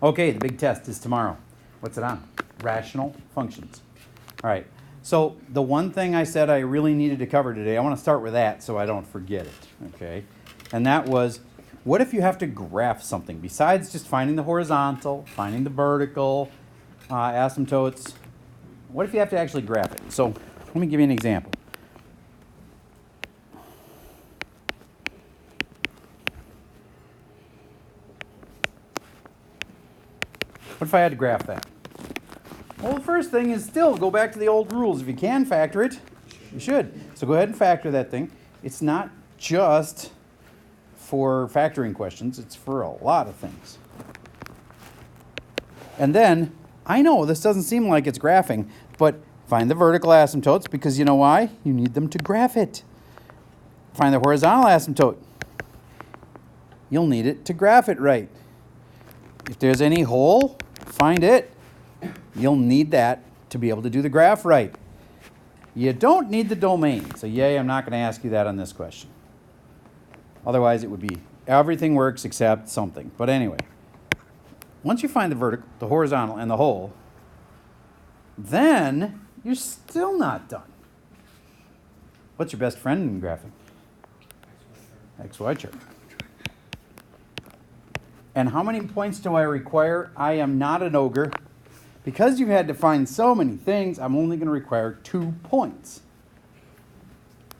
Okay, the big test is tomorrow. What's it on? Rational functions. All right. So the one thing I said I really needed to cover today, I want to start with that so I don't forget it. Okay. And that was, what if you have to graph something besides just finding the horizontal, finding the vertical, asymptotes? What if you have to actually graph it? So let me give you an example. What if I had to graph that? Well, the first thing is still go back to the old rules. If you can factor it, you should. So go ahead and factor that thing. It's not just for factoring questions. It's for a lot of things. And then, I know this doesn't seem like it's graphing, but find the vertical asymptotes because you know why? You need them to graph it. Find the horizontal asymptote. You'll need it to graph it right. If there's any hole, find it. You'll need that to be able to do the graph right. You don't need the domain. So yay, I'm not going to ask you that on this question. Otherwise, it would be everything works except something. But anyway, once you find the vertical, the horizontal, and the hole, then you're still not done. What's your best friend in graphing? XY chart. And how many points do I require? I am not an ogre. Because you've had to find so many things, I'm only going to require 2 points.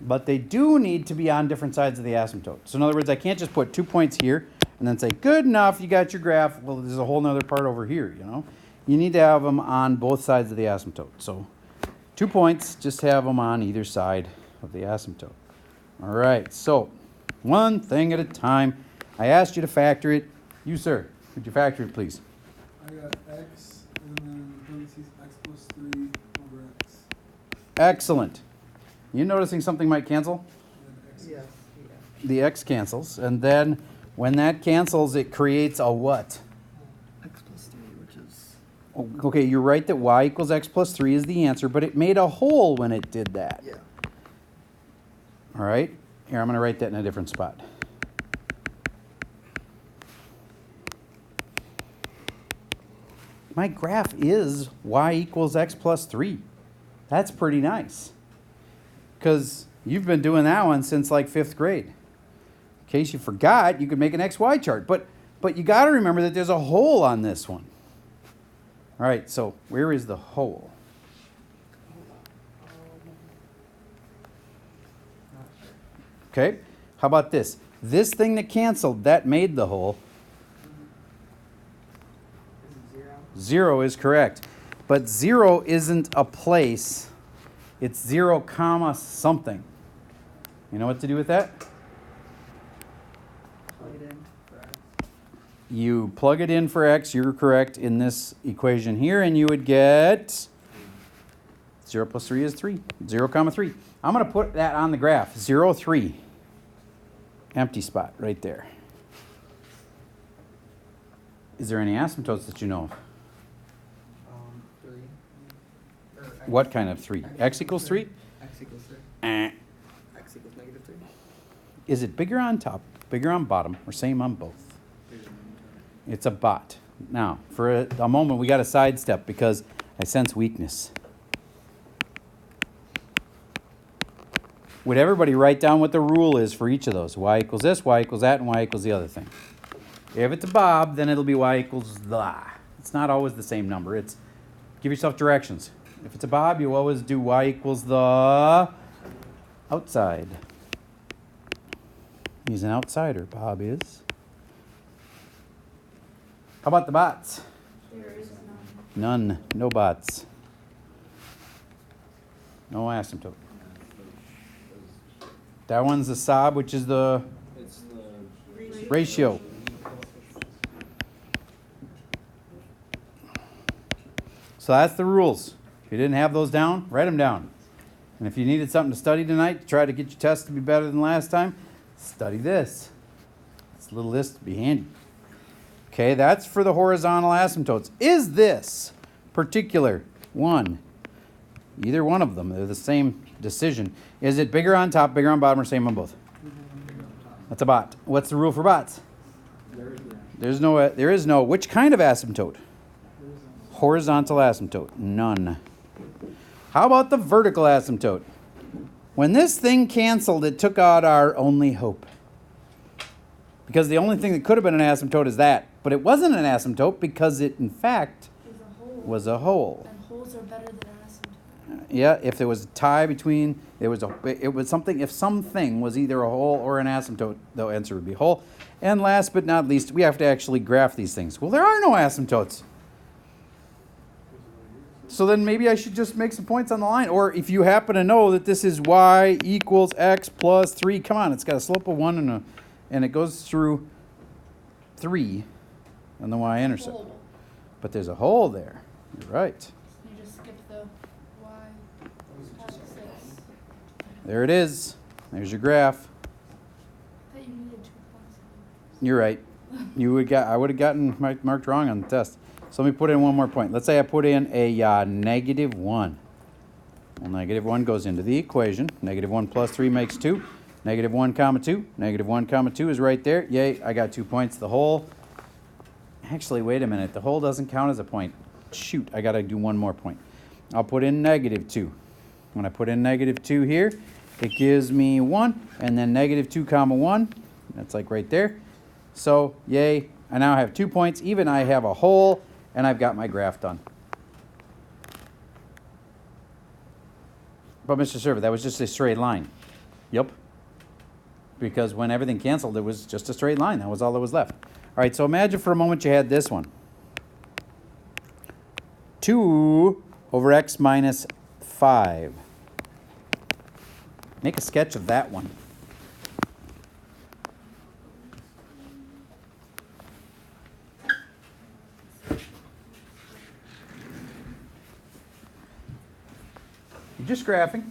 But they do need to be on different sides of the asymptote. So in other words, I can't just put 2 points here and then say, good enough, you got your graph. Well, there's a whole other part over here, you know. You need to have them on both sides of the asymptote. So 2 points, just have them on either side of the asymptote. All right, so one thing at a time. I asked you to factor it. You, sir, could you factor it, please? I got x, and then parentheses x plus 3 over x. Excellent. You noticing something might cancel? Yes. The x cancels, and then when that cancels, it creates a what? X plus 3, which is... Okay, you're right that y equals x plus 3 is the answer, but it made a hole when it did that. Yeah. All right? Here, I'm going to write that in a different spot. My graph is y equals x plus 3. That's pretty nice. Because you've been doing that one since like 5th grade. In case you forgot, you could make an XY chart. But you got to remember that there's a hole on this one. All right, so where is the hole? Okay, how about this? This thing that canceled, that made the hole. 0 is correct. But 0 isn't a place. It's 0 comma something. You know what to do with that? Plug it in for x. You plug it in for x, you're correct in this equation here, and you would get 0 plus 3 is 3. 0 comma 3. I'm going to put that on the graph. 0, 3. Empty spot right there. Is there any asymptotes that you know of? 3. What kind of 3? X equals 3? X equals 3. Eh. X equals negative 3. Is it bigger on top, bigger on bottom, or same on both? It's a bot. Now, for a moment, we got to sidestep because I sense weakness. Would everybody write down what the rule is for each of those? Y equals this, y equals that, and y equals the other thing. If it's a bob, then it'll be y equals the. It's not always the same number. It's give yourself directions. If it's a bob, you always do y equals the outside. He's an outsider, Bob is. How about the bots? There is None. No bots. No asymptote. That one's the sob, which is the ratio. So that's the rules. If you didn't have those down, write them down. And if you needed something to study tonight to try to get your test to be better than last time, study this. This little list to be handy. Okay, that's for the horizontal asymptotes. Is this particular one, either one of them, they're the same decision, is it bigger on top, bigger on bottom, or same on both? That's a bot. What's the rule for bots? There is no, which kind of asymptote? Horizontal. Horizontal asymptote, none. How about the vertical asymptote? When this thing canceled, it took out our only hope. Because the only thing that could have been an asymptote is that. But it wasn't an asymptote because it, in fact, was a hole. And holes are better than asymptote. Yeah, if there was a tie between, it was something, if something was either a hole or an asymptote, the answer would be hole. And last but not least, we have to actually graph these things. Well, there are no asymptotes. So then maybe I should just make some points on the line. Or if you happen to know that this is y equals x plus 3, come on, it's got a slope of 1 and it goes through 3 on the y-intercept. Hole. But there's a hole there. You're right. You just skip the y past 6. There it is. There's your graph. I thought you needed 2 points. You're right. I would have gotten marked wrong on the test. So let me put in one more point. Let's say I put in a -1. Well, -1 goes into the equation. -1 plus 3 makes 2. -1 comma 2. -1 comma 2 is right there. Yay, I got 2 points. The whole... Actually, wait a minute. The whole doesn't count as a point. Shoot, I got to do one more point. I'll put in -2. When I put in -2 here, it gives me 1. And then -2 comma 1. That's like right there. So, yay, I now have 2 points. Even I have a hole. And I've got my graph done. But Mr. Server, that was just a straight line. Yep. Because when everything canceled, it was just a straight line. That was all that was left. All right, so imagine for a moment you had this one. 2 over x minus 5. Make a sketch of that one. You're just graphing.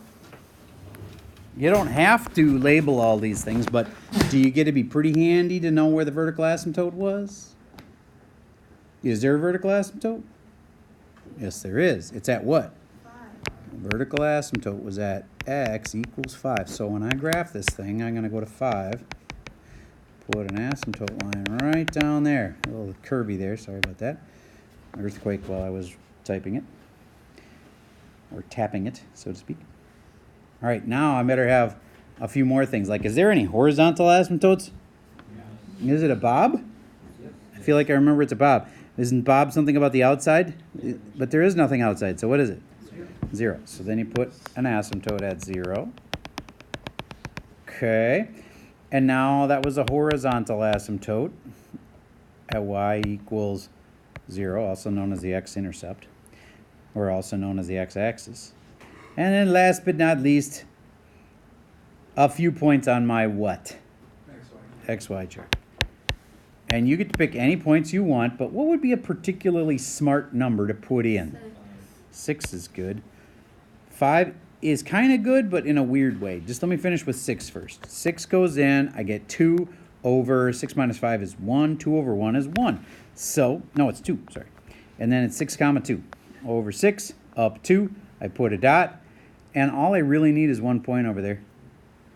You don't have to label all these things, but do you get to be pretty handy to know where the vertical asymptote was? Is there a vertical asymptote? Yes, there is. It's at what? 5. The vertical asymptote was at x equals 5. So when I graph this thing, I'm going to go to 5. Put an asymptote line right down there. A little curvy there. Sorry about that. Earthquake while I was typing it. Or tapping it, so to speak. All right, now I better have a few more things. Like, is there any horizontal asymptotes? Yes. Is it a bob? Yes. I feel like I remember it's a bob. Isn't bob something about the outside? But there is nothing outside, so what is it? 0. So then you put an asymptote at 0. Okay. And now that was a horizontal asymptote at y equals 0, also known as the x-intercept. Or also known as the x-axis. And then last but not least, a few points on my what? XY chart. And you get to pick any points you want, but what would be a particularly smart number to put in? 6 is good. 5 is kind of good, but in a weird way. Just let me finish with 6 first. 6 goes in, I get 2 over 6 minus 5 is 1. 2 over 1 is 1. So, no, it's 2, sorry. And then it's 6 comma 2. Over 6, up 2, I put a dot, and all I really need is 1 point over there.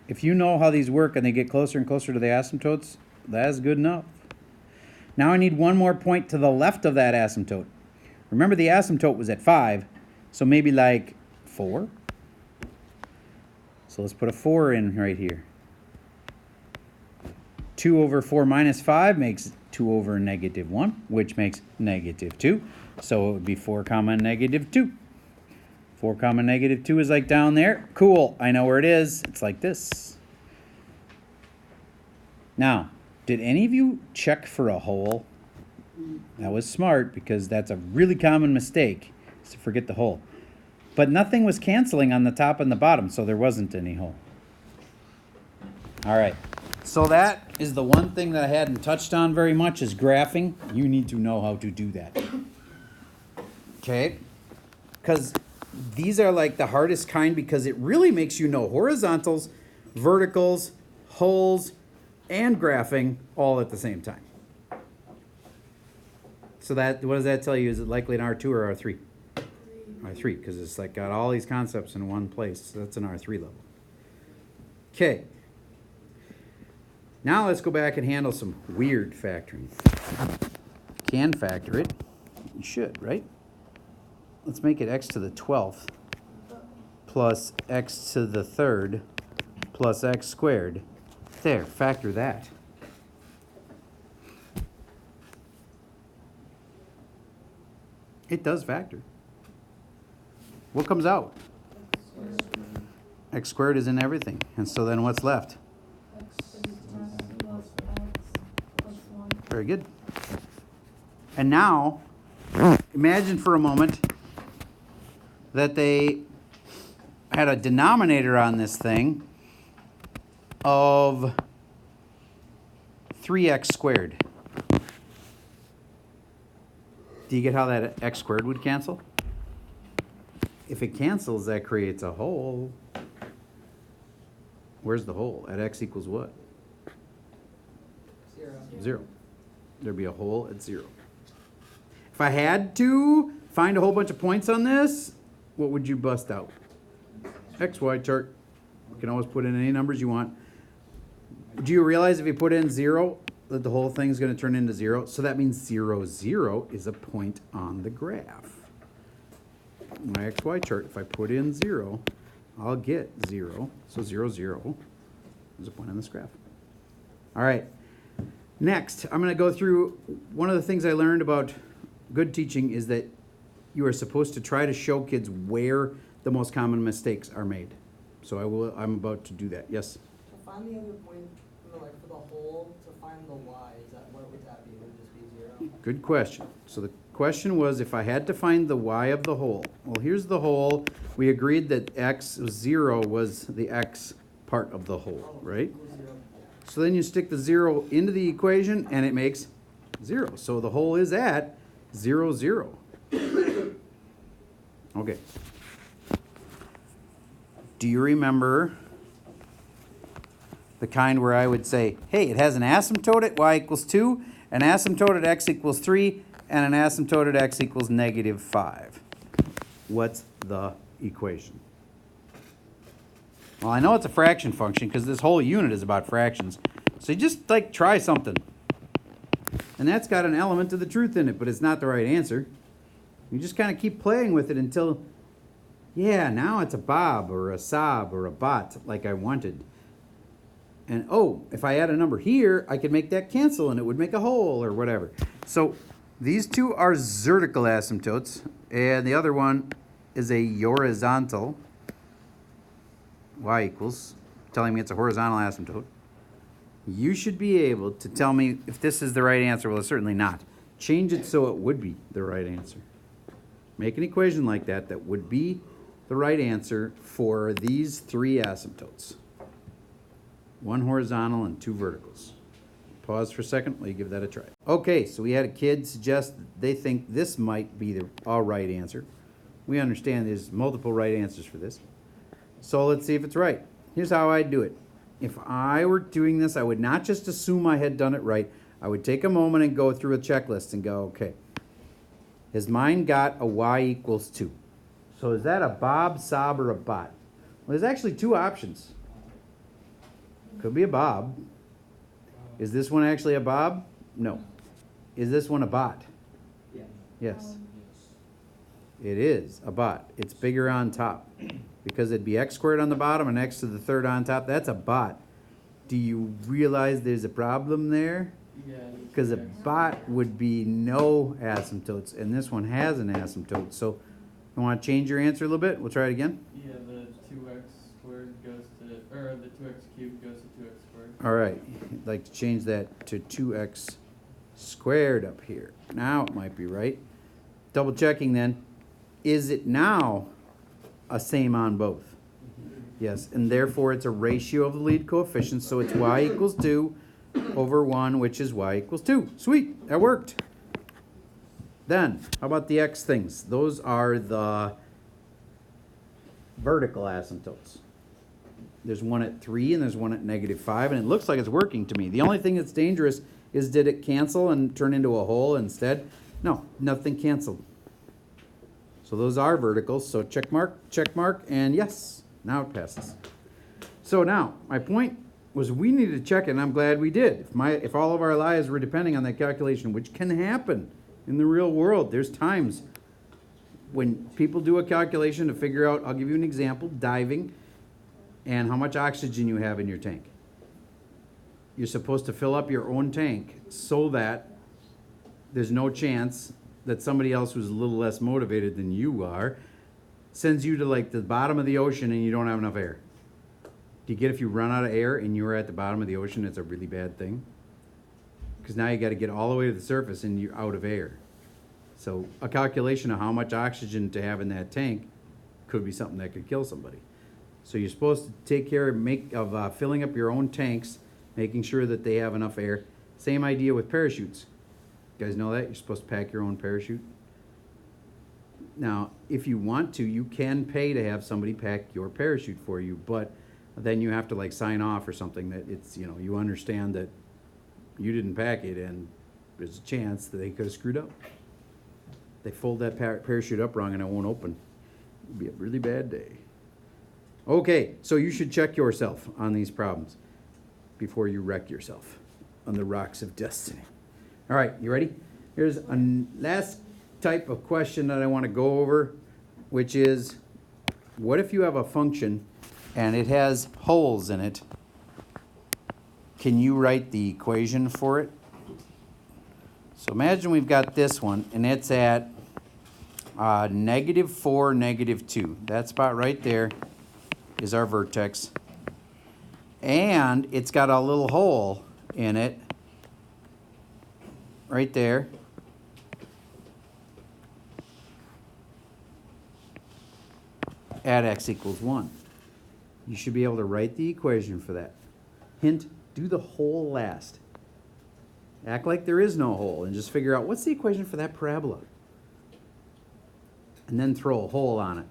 If you know how these work and they get closer and closer to the asymptotes, that's good enough. Now I need one more point to the left of that asymptote. Remember the asymptote was at 5, so maybe like 4. So let's put a 4 in right here. 2 over 4 minus 5 makes 2 over -1, which makes -2. So it would be 4 comma -2. 4 comma -2 is like down there. Cool, I know where it is. It's like this. Now, did any of you check for a hole? That was smart because that's a really common mistake, is to forget the hole. But nothing was canceling on the top and the bottom, so there wasn't any hole. All right. So that is the one thing that I hadn't touched on very much is graphing. You need to know how to do that. Okay? Because these are like the hardest kind because it really makes you know horizontals, verticals, holes, and graphing all at the same time. So that, what does that tell you? Is it likely an R2 or R3? R3, because it's like got all these concepts in one place. So that's an R3 level. Okay. Now let's go back and handle some weird factoring. Can factor it. You should, right? Let's make it x to the 12th plus x to the 3rd plus x squared. There, factor that. It does factor. What comes out? X squared is in everything. And so then what's left? Very good. And now, imagine for a moment that they had a denominator on this thing of 3x squared. Do you get how that x squared would cancel? If it cancels, that creates a hole. Where's the hole? At x equals what? 0. There'd be a hole at 0. If I had to find a whole bunch of points on this, what would you bust out? XY chart. You can always put in any numbers you want. Do you realize if you put in 0, that the whole thing's going to turn into 0? So that means 0, 0 is a point on the graph. My XY chart, if I put in 0, I'll get 0. So 0, 0 is a point on this graph. All right. Next, I'm going to go through one of the things I learned about good teaching is that you are supposed to try to show kids where the most common mistakes are made. So I'm about to do that. Yes? To find the other point, like for the whole, to find the y, what would that be? Would it just be 0? Good question. So the question was if I had to find the y of the whole. Well, here's the whole. We agreed that x 0 was the x part of the whole, right? Equals 0. So then you stick the 0 into the equation and it makes 0. So the whole is at 0, 0. Okay. Do you remember the kind where I would say, hey, it has an asymptote at y equals 2, an asymptote at x equals 3, and an asymptote at x equals negative 5. What's the equation? Well, I know it's a fraction function because this whole unit is about fractions. So you just like try something. And that's got an element of the truth in it, but it's not the right answer. You just kind of keep playing with it until, yeah, now it's a bob or a sob or a bot like I wanted. And oh, if I add a number here, I could make that cancel and it would make a hole or whatever. So these two are vertical asymptotes, and the other one is a horizontal. Y equals, telling me it's a horizontal asymptote. You should be able to tell me if this is the right answer. Well, it's certainly not. Change it so it would be the right answer. Make an equation like that that would be the right answer for these three asymptotes. One horizontal and two verticals. Pause for a second while you give that a try. Okay, so we had a kid suggest that they think this might be the right answer. We understand there's multiple right answers for this. So let's see if it's right. Here's how I'd do it. If I were doing this, I would not just assume I had done it right. I would take a moment and go through a checklist and go, okay, has mine got a y equals 2? So is that a bob, sob, or a bot? Well, there's actually two options. Could be a bob. Is this one actually a bob? No. Is this one a bot? Yeah. Yes. It is a bot. It's bigger on top because it'd be x squared on the bottom and x to the third on top. That's a bot. Do you realize there's a problem there? Yeah. Because a bot would be no asymptotes, and this one has an asymptote. So you want to change your answer a little bit? We'll try it again. Yeah, the 2x squared goes to, or the 2x cubed goes to 2x squared. All right. I'd like to change that to 2x squared up here. Now it might be right. Double checking then. Is it now a same on both? Yes, and therefore it's a ratio of the lead coefficients, so it's y equals 2 over 1, which is y equals 2. Sweet, that worked. Then, how about the x things? Those are the vertical asymptotes. There's one at 3 and there's one at negative 5, and it looks like it's working to me. The only thing that's dangerous is did it cancel and turn into a hole instead? No, nothing canceled. So those are verticals, so check mark, and yes, now it passes. So now, my point was we needed to check it, and I'm glad we did. If all of our lives were depending on that calculation, which can happen in the real world, there's times when people do a calculation to figure out, I'll give you an example, diving, and how much oxygen you have in your tank. You're supposed to fill up your own tank so that there's no chance that somebody else who's a little less motivated than you are sends you to like the bottom of the ocean and you don't have enough air. Do you get if you run out of air and you're at the bottom of the ocean, it's a really bad thing? Because now you got to get all the way to the surface and you're out of air. So a calculation of how much oxygen to have in that tank could be something that could kill somebody. So you're supposed to take care of filling up your own tanks, making sure that they have enough air. Same idea with parachutes. You guys know that? You're supposed to pack your own parachute. Now, if you want to, you can pay to have somebody pack your parachute for you, but then you have to like sign off or something that it's, you know, you understand that you didn't pack it and there's a chance that they could have screwed up. They fold that parachute up wrong and it won't open. It'll be a really bad day. Okay, so you should check yourself on these problems before you wreck yourself on the rocks of destiny. All right, you ready? Here's a last type of question that I want to go over, which is, what if you have a function and it has holes in it? Can you write the equation for it? So imagine we've got this one, and it's at -4, -2. That spot right there is our vertex. And it's got a little hole in it right there. At x equals 1. You should be able to write the equation for that. Hint, do the hole last. Act like there is no hole and just figure out what's the equation for that parabola. And then throw a hole on it.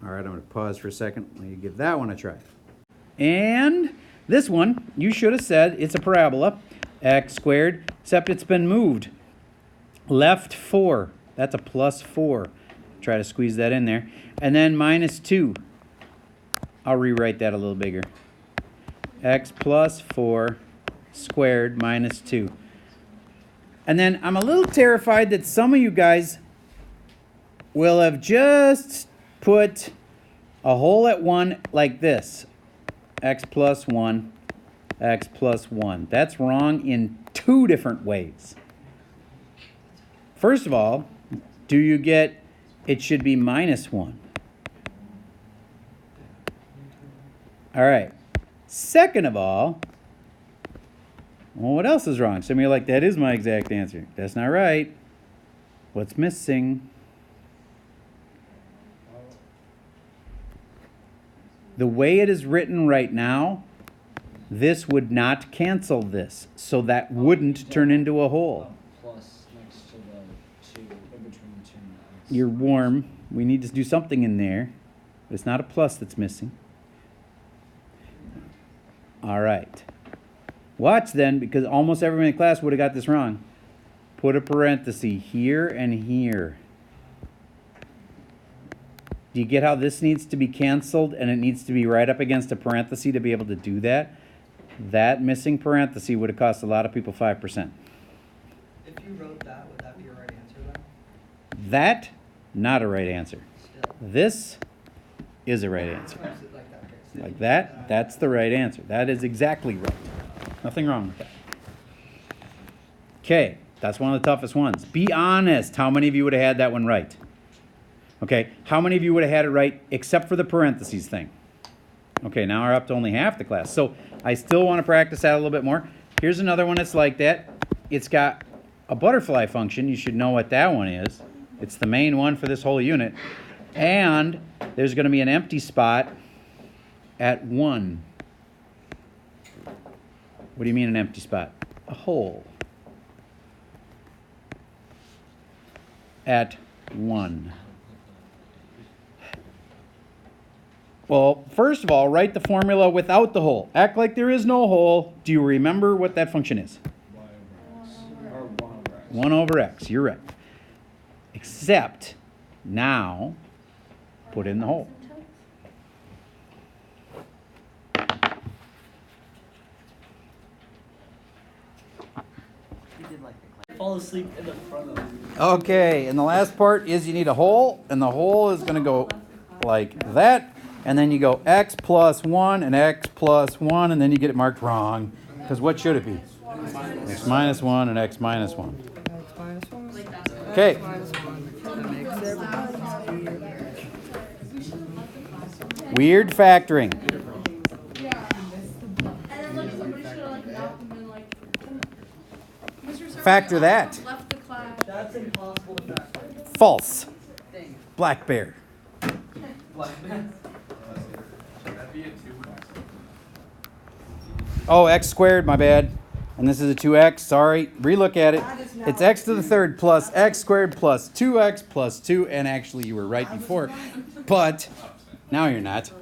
All right, I'm going to pause for a second. Let me give that one a try. And this one, you should have said it's a parabola, x squared, except it's been moved. Left 4, that's a +4. Try to squeeze that in there. And then -2. I'll rewrite that a little bigger. X plus 4 squared -2. And then I'm a little terrified that some of you guys will have just put a hole at 1 like this. X plus 1, x plus 1. That's wrong in 2 different ways. First of all, do you get it should be -1? All right. Second of all, well, what else is wrong? Some of you are like, that is my exact answer. That's not right. What's missing? The way it is written right now, this would not cancel this. So that wouldn't turn into a hole. Plus next to the 2, in between the 2 and the x. You're warm. We need to do something in there. It's not a plus that's missing. All right. Watch then, because almost everyone in class would have got this wrong. Put a parenthesis here and here. Do you get how this needs to be canceled and it needs to be right up against a parenthesis to be able to do that? That missing parenthesis would have cost a lot of people 5%. If you wrote that, would that be your right answer then? That, not a right answer. Still. This is a right answer. Like that, okay. So Like that, that's the right answer. That is exactly right. Nothing wrong with that. Okay, that's one of the toughest ones. Be honest. How many of you would have had that one right? Okay, how many of you would have had it right except for the parentheses thing? Okay, now we're up to only half the class. So I still want to practice that a little bit more. Here's another one that's like that. It's got a butterfly function. You should know what that one is. It's the main one for this whole unit. And there's going to be an empty spot at 1. What do you mean an empty spot? A hole. At 1. Well, first of all, write the formula without the hole. Act like there is no hole. Do you remember what that function is? Y over x. Or 1 over x. 1 over x. You're right. Except now, put in the hole. Fall asleep in the front of it. Okay, and the last part is you need a hole, and the hole is going to go like that, and then you go x plus 1 and x plus 1, and then you get it marked wrong. Because what should it be? X minus 1 and x minus 1. Okay. Weird factoring. Factor that. That's impossible to factor. False. Black bear. Oh, x squared, my bad. And this is a 2x, sorry. Relook at it. It's x to the third plus x squared plus 2x plus 2. And actually, you were right before. But now you're not.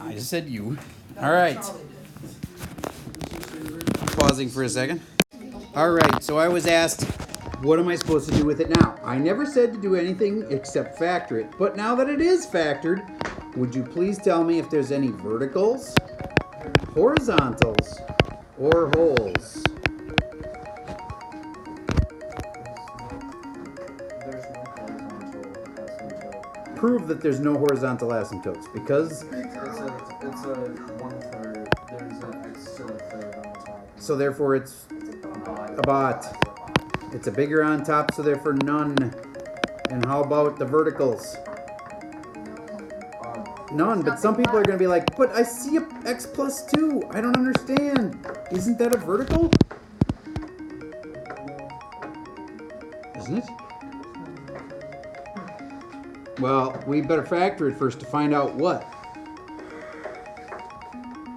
I just said you. All right. Pausing for a second. All right, so I was asked, what am I supposed to do with it now? I never said to do anything except factor it. But now that it is factored, would you please tell me if there's any verticals, horizontals, or holes? There's no horizontal asymptote. Prove that there's no horizontal asymptotes, because It's a 1/3. There's an x to the third on the top. so therefore it's a bot. It's a bigger on top, so therefore none. And how about the verticals? None, but some people are going to be like, but I see a x plus 2. I don't understand. Isn't that a vertical? Isn't it? Well, we better factor it first to find out what.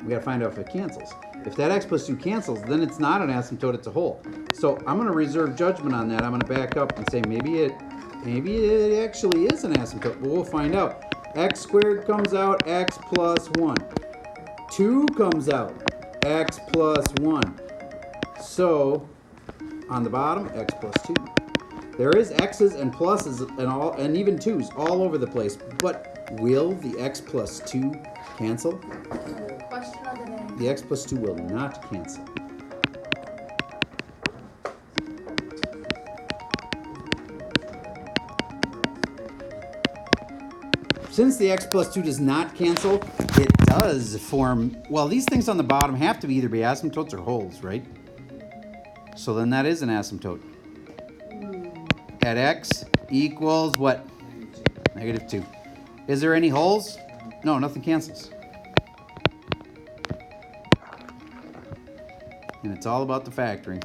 We got to find out if it cancels. If that x plus 2 cancels, then it's not an asymptote, it's a hole. So I'm going to reserve judgment on that. I'm going to back up and say maybe it actually is an asymptote, but we'll find out. X squared comes out, x plus 1. 2 comes out, x plus 1. So, on the bottom, x plus 2. There is x's and pluses and even 2's all over the place. But will the x plus 2 cancel? Question of the day. The x plus 2 will not cancel. Since the x plus 2 does not cancel, it does form, well, these things on the bottom have to either be asymptotes or holes, right? So then that is an asymptote. At x equals what? -2. Is there any holes? No, nothing cancels. And it's all about the factoring.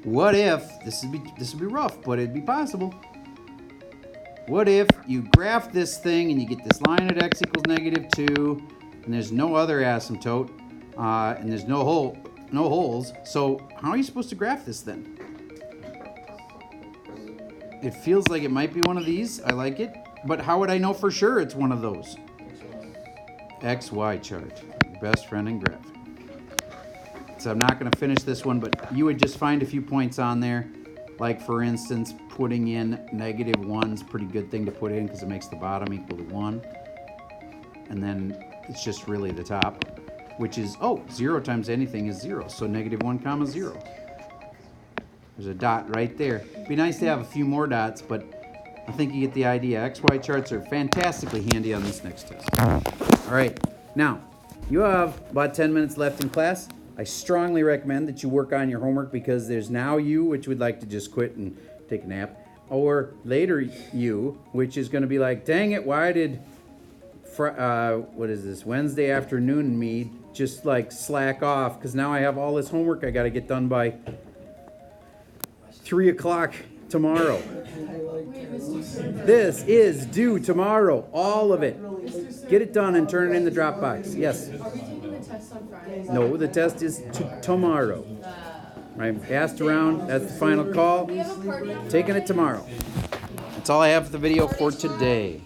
What if, this would be rough, but it'd be possible. What if you graph this thing and you get this line at x equals -2, and there's no other asymptote, and there's no holes. So how are you supposed to graph this then? It feels like it might be one of these. I like it. But how would I know for sure it's one of those? XY chart. Your best friend in graphing. So I'm not going to finish this one, but you would just find a few points on there. Like, for instance, putting in -1's a pretty good thing to put in because it makes the bottom equal to 1. And then it's just really the top, which is, 0 times anything is 0. So -1 comma 0. There's a dot right there. It'd be nice to have a few more dots, but I think you get the idea. XY charts are fantastically handy on this next test. All right, now, you have about 10 minutes left in class. I strongly recommend that you work on your homework because there's now you, which would like to just quit and take a nap, or later you, which is going to be like, dang it, why did, Wednesday afternoon me just like slack off because now I have all this homework I got to get done by 3 o'clock tomorrow. This is due tomorrow, all of it. Get it done and turn it in the Dropbox. Yes. Are we taking the test on Friday? No, the test is tomorrow. I asked around. That's the final call. We have a party on Taking it tomorrow. That's all I have for the video for today.